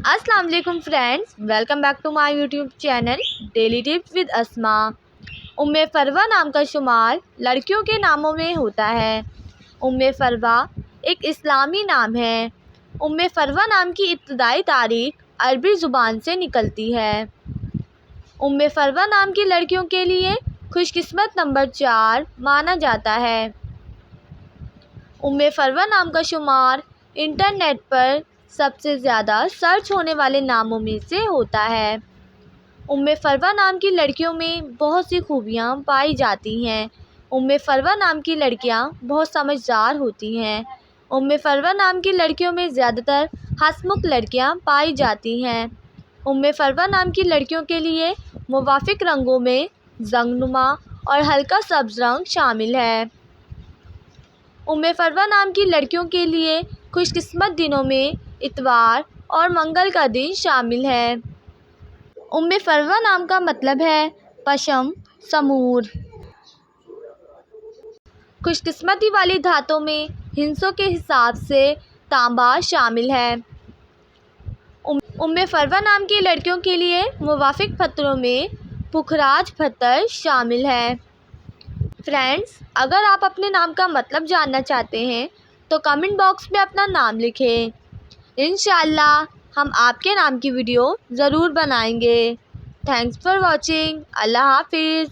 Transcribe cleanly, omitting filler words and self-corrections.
السلام علیکم friends, welcome back to my YouTube channel daily tips with Asma. Farwa نام کا شمار لڑکیوں کے ناموں میں ہوتا ہے۔ فروہ ایک اسلامی نام ہے۔ فروہ نام کی ابتدائی تاریخ عربی زبان سے نکلتی ہے۔ فروہ نام کی لڑکیوں کے لیے خوش قسمت نمبر 4 مانا جاتا ہے۔ فروہ نام کا شمار انٹرنیٹ پر سب سے زیادہ سرچ ہونے والے ناموں میں سے ہوتا ہے۔ فروہ نام کی لڑکیوں میں بہت سی خوبیاں پائی جاتی ہیں۔ فروہ نام کی لڑکیاں بہت سمجھدار ہوتی ہیں۔ فروہ نام کی لڑکیوں میں زیادہ تر ہنسمکھ لڑکیاں پائی جاتی ہیں۔ فروہ نام کی لڑکیوں کے لیے موافق رنگوں میں زنگ نما اور ہلکا سبز رنگ شامل ہے۔ فروہ نام کی لڑکیوں کے لیے خوش قسمت دنوں میں اتوار اور منگل کا دن شامل ہے۔ فروہ نام کا مطلب ہے پشم سمور۔ خوش قسمتی والی دھاتوں میں ہندسوں کے حساب سے تانبا شامل ہے۔ فروہ نام کی لڑکیوں کے لیے موافق پتھروں میں پکھراج پتھر شامل ہے۔ فرینڈز، اگر آپ اپنے نام کا مطلب جاننا چاہتے ہیں تو کمنٹ باکس میں اپنا نام لکھیں۔ انشاءاللہ ہم آپ کے نام کی ویڈیو ضرور بنائیں گے۔ Thanks for watching. اللہ حافظ۔